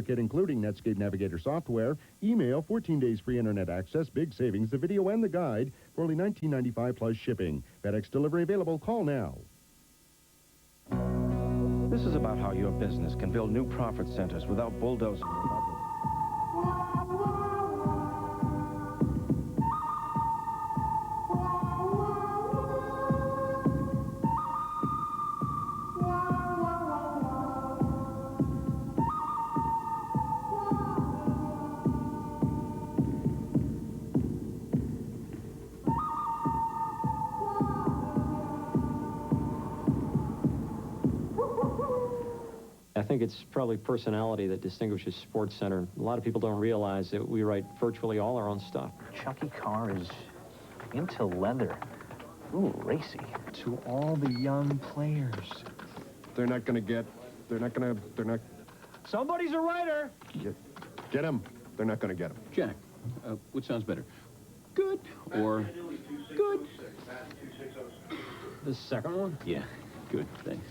Kit, including Netscape Navigator software, email, 14 days free internet access, big savings, the video and the guide for only $19.95 plus shipping. FedEx delivery available. Call now. This is about how your business can build new profit centers without bulldozing. I think it's probably personality that distinguishes Sports Center. A lot of people don't realize that we write virtually all our own stuff. Chucky Carr is into leather. Ooh, racy. To all the young players. They're not going to get, they're not. Somebody's a writer. Get him. They're not going to get him. Jack, which sounds better? Good or good? The second one? Yeah, good, thanks.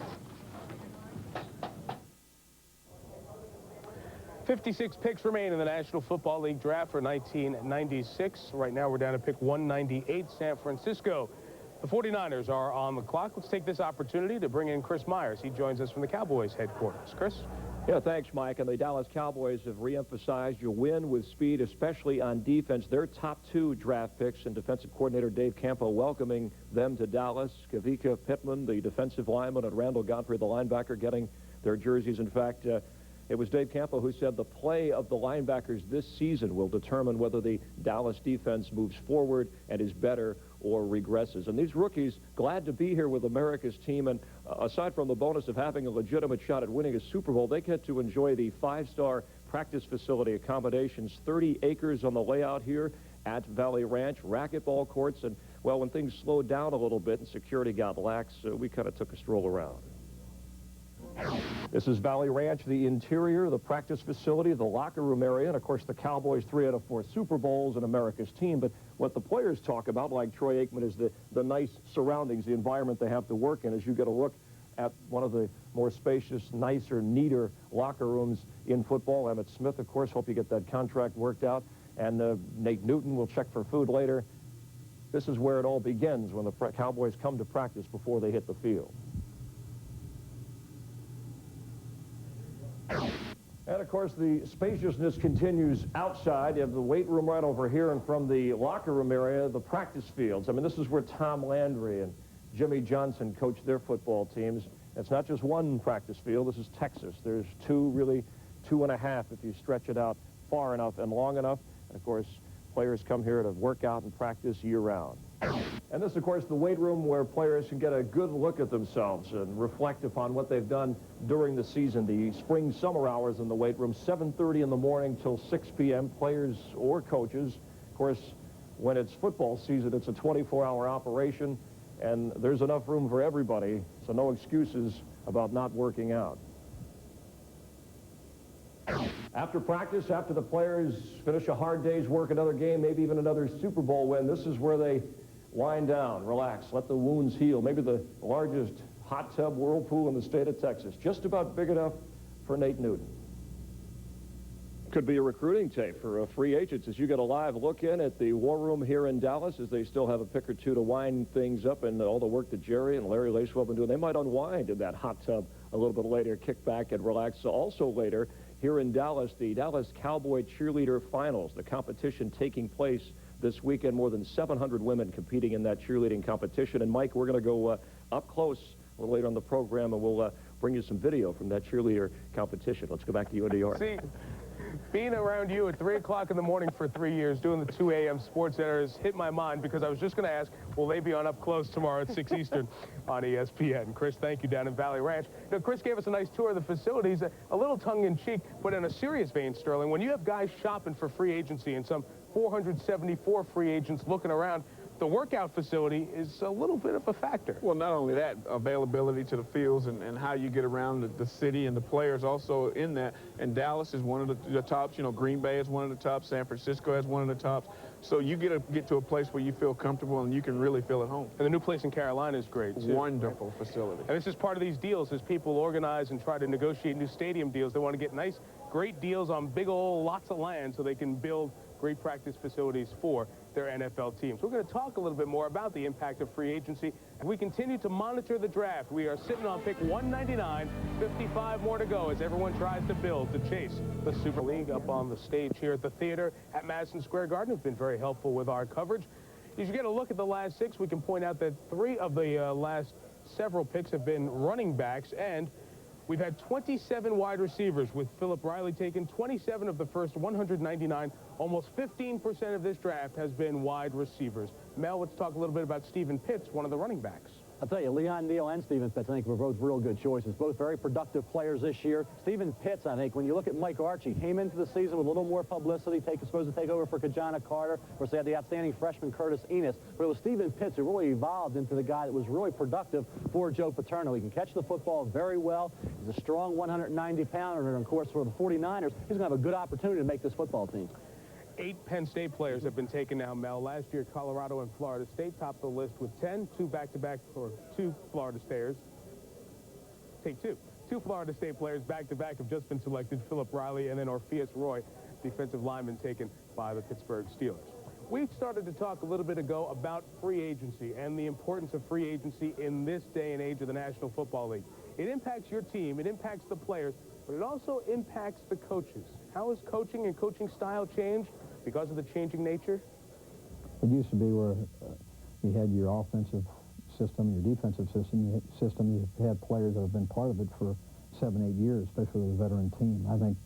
56 picks remain in the National Football League draft for 1996. Right now we're down to pick 198, San Francisco. The 49ers are on the clock. Let's take this opportunity to bring in Chris Myers. He joins us from the Cowboys headquarters. Chris? Yeah, thanks, Mike. And the Dallas Cowboys have reemphasized your win with speed, especially on defense. Their top 2 draft picks and defensive coordinator Dave Campo welcoming them to Dallas. Kavika Pittman, the defensive lineman, and Randall Godfrey, the linebacker, getting their jerseys. In fact, it was Dave Campo who said the play of the linebackers this season will determine whether the Dallas defense moves forward and is better or regresses. And these rookies, glad to be here with America's team. And aside from the bonus of having a legitimate shot at winning a Super Bowl, they get to enjoy the 5-star practice facility accommodations, 30 acres on the layout here at Valley Ranch, racquetball courts. And, well, when things slowed down a little bit and security got lax, we kind of took a stroll around. This is Valley Ranch, the interior, the practice facility, the locker room area, and of course the Cowboys' 3 out of 4 Super Bowls and America's team. But what the players talk about, like Troy Aikman, is the nice surroundings, the environment they have to work in. As you get a look at one of the more spacious, nicer, neater locker rooms in football. Emmett Smith, of course, hope you get that contract worked out. And Nate Newton will check for food later. This is where it all begins when the Cowboys come to practice before they hit the field. And, of course, the spaciousness continues outside. You have the weight room right over here, and from the locker room area, the practice fields. I mean, this is where Tom Landry and Jimmy Johnson coach their football teams. It's not just one practice field. This is Texas. There's 2, really 2.5 if you stretch it out far enough and long enough. And, of course, players come here to work out and practice year-round. And this, of course, the weight room where players can get a good look at themselves and reflect upon what they've done during the season. The spring-summer hours in the weight room, 7:30 in the morning till 6 p.m., players or coaches. Of course, when it's football season, it's a 24-hour operation, and there's enough room for everybody, so no excuses about not working out. After practice, after the players finish a hard day's work, another game, maybe even another Super Bowl win, this is where they wind down, relax, let the wounds heal. Maybe the largest hot tub whirlpool in the state of Texas, just about big enough for Nate Newton. Could be a recruiting tape for free agents as you get a live look in at the war room here in Dallas, as they still have a pick or two to wind things up, and all the work that Jerry and Larry Lacewell have been doing. They might unwind in that hot tub a little bit later, kick back and relax. So also later here in Dallas, the Dallas Cowboy Cheerleader Finals, the competition taking place this weekend. More than 700 women competing in that cheerleading competition. And Mike, we're going to go up close a little later on the program, and we'll bring you some video from that cheerleader competition. Let's go back to you in New York. See, being around you at 3 o'clock in the morning for 3 years, doing the 2 a.m. Sports Center has hit my mind, because I was just going to ask, will they be on Up Close tomorrow at 6 Eastern on ESPN? Chris, thank you, down in Valley Ranch. Now, Chris gave us a nice tour of the facilities, a little tongue-in-cheek, but in a serious vein, Sterling. When you have guys shopping for free agency and some 474 free agents looking around, the workout facility is a little bit of a factor. Well, not only that, availability to the fields and how you get around the city and the players also in that. And Dallas is one of the tops. You know, Green Bay is one of the tops. San Francisco has one of the tops. So you get to a place where you feel comfortable and you can really feel at home. And the new place in Carolina is great, too. Wonderful facility. And this is part of these deals as people organize and try to negotiate new stadium deals. They want to get nice great deals on big old lots of land so they can build great practice facilities for their NFL teams. We're going to talk a little bit more about the impact of free agency. We continue to monitor the draft. We are sitting on pick 199, 55 more to go as everyone tries to build to chase the Super League. Up on the stage here at the theater at Madison Square Garden have been very helpful with our coverage. As you get a look at the last 6, we can point out that 3 of the last several picks have been running backs, and we've had 27 wide receivers, with Philip Riley taken 27 of the first 199. Almost 15% of this draft has been wide receivers. Mel, let's talk a little bit about Stephen Pitts, one of the running backs. I'll tell you, Leon Neal and Stephen Pitts, I think, were both real good choices. Both very productive players this year. Stephen Pitts, I think, when you look at Mike Archie, came into the season with a little more publicity, supposed to take over for Kajana Carter. Of course, they had the outstanding freshman Curtis Enos. But it was Stephen Pitts who really evolved into the guy that was really productive for Joe Paterno. He can catch the football very well. He's a strong 190-pounder, and of course, for the 49ers, he's going to have a good opportunity to make this football team. 8 Penn State players have been taken now, Mel. Last year, Colorado and Florida State topped the list with 10, 2 back-to-back, or 2 Florida Stayers. Take 2. 2 Florida State players back-to-back have just been selected, Philip Riley and then Orpheus Roy, defensive lineman taken by the Pittsburgh Steelers. We started to talk a little bit ago about free agency and the importance of free agency in this day and age of the National Football League. It impacts your team, it impacts the players, but it also impacts the coaches. How has coaching and coaching style changed because of the changing nature? It used to be where you had your offensive system, your defensive system. You had players that have been part of it for 7, 8 years, especially with a veteran team. I think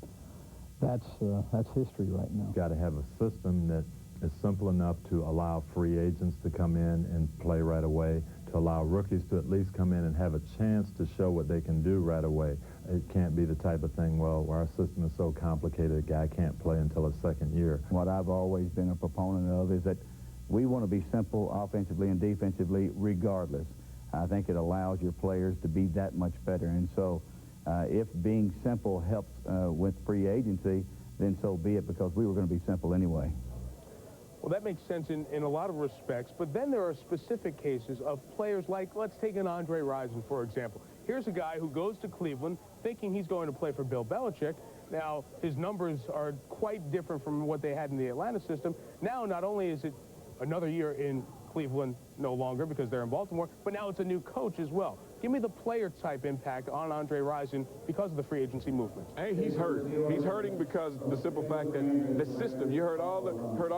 that's history right now. Got to have a system that is simple enough to allow free agents to come in and play right away, to allow rookies to at least come in and have a chance to show what they can do right away. It can't be the type of thing, well, our system is so complicated, a guy can't play until his 2nd year. What I've always been a proponent of is that we want to be simple offensively and defensively regardless. I think it allows your players to be that much better. And so if being simple helps with free agency, then so be it, because we were going to be simple anyway. Well, that makes sense in a lot of respects, but then there are specific cases of players like, let's take an Andre Rison, for example. Here's a guy who goes to Cleveland thinking he's going to play for Bill Belichick. Now, his numbers are quite different from what they had in the Atlanta system. Now, not only is it another year in Cleveland no longer because they're in Baltimore, but now it's a new coach as well. Give me the player-type impact on Andre Rison because of the free agency movement. Hey, he's hurt. He's hurting because the simple fact that the system, you heard all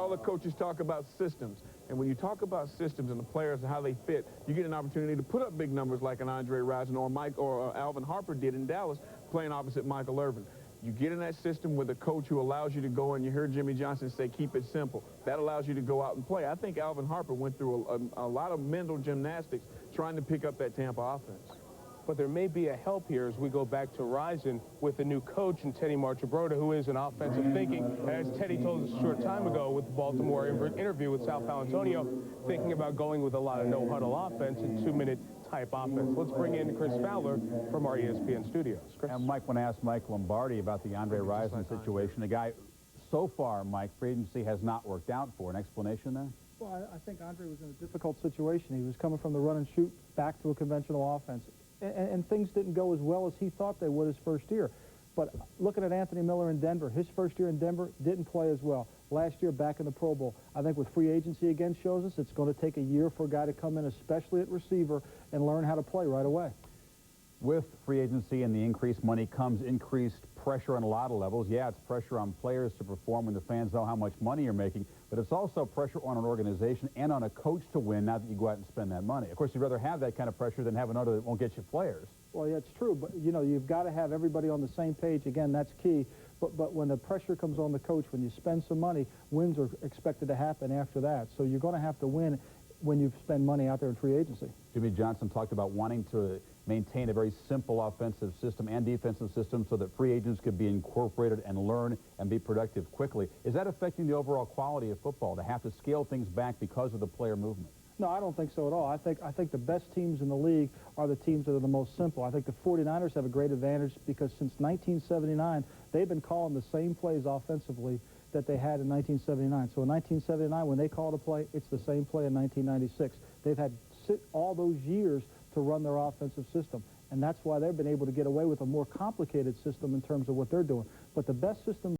the coaches talk about systems. And when you talk about systems and the players and how they fit, you get an opportunity to put up big numbers like an Andre Rison or Alvin Harper did in Dallas playing opposite Michael Irvin. You get in that system with a coach who allows you to go, and you heard Jimmy Johnson say, keep it simple. That allows you to go out and play. I think Alvin Harper went through a lot of mental gymnastics trying to pick up that Tampa offense. But there may be a help here as we go back to Rison with a new coach in Teddy Marchibroda, who is an offensive thinking, as Teddy told us a short time ago with the Baltimore interview with Sal Paolantonio, thinking about going with a lot of no-huddle offense and 2-minute type offense. Let's bring in Chris Fowler from our ESPN studios. Chris. And Mike, when I asked Mike Lombardi about the Andre Rison situation, the guy, so far, Mike, free agency has not worked out for. An explanation there? Well, I think Andre was in a difficult situation. He was coming from the run and shoot back to a conventional offense. And things didn't go as well as he thought they would his first year. But looking at Anthony Miller in Denver, his first year in Denver didn't play as well. Last year back in the Pro Bowl. I think with free agency again shows us it's going to take a year for a guy to come in, especially at receiver, and learn how to play right away. With free agency and the increased money comes increased pressure on a lot of levels. Yeah, it's pressure on players to perform when the fans know how much money you're making, but it's also pressure on an organization and on a coach to win now that you go out and spend that money. Of course, you'd rather have that kind of pressure than have another that won't get you players. Well, yeah, it's true, but, you know, you've got to have everybody on the same page. Again, that's key. But when the pressure comes on the coach, when you spend some money, wins are expected to happen after that. So you're going to have to win when you spend money out there in free agency. Jimmy Johnson talked about wanting to maintain a very simple offensive system and defensive system so that free agents could be incorporated and learn and be productive quickly. Is that affecting the overall quality of football, to have to scale things back because of the player movement? No, I don't think so at all. I think the best teams in the league are the teams that are the most simple. I think the 49ers have a great advantage because since 1979, they've been calling the same plays offensively that they had in 1979. So in 1979, when they called a play, it's the same play in 1996. They've had all those years to run their offensive system, and that's why they've been able to get away with a more complicated system in terms of what they're doing. but the best system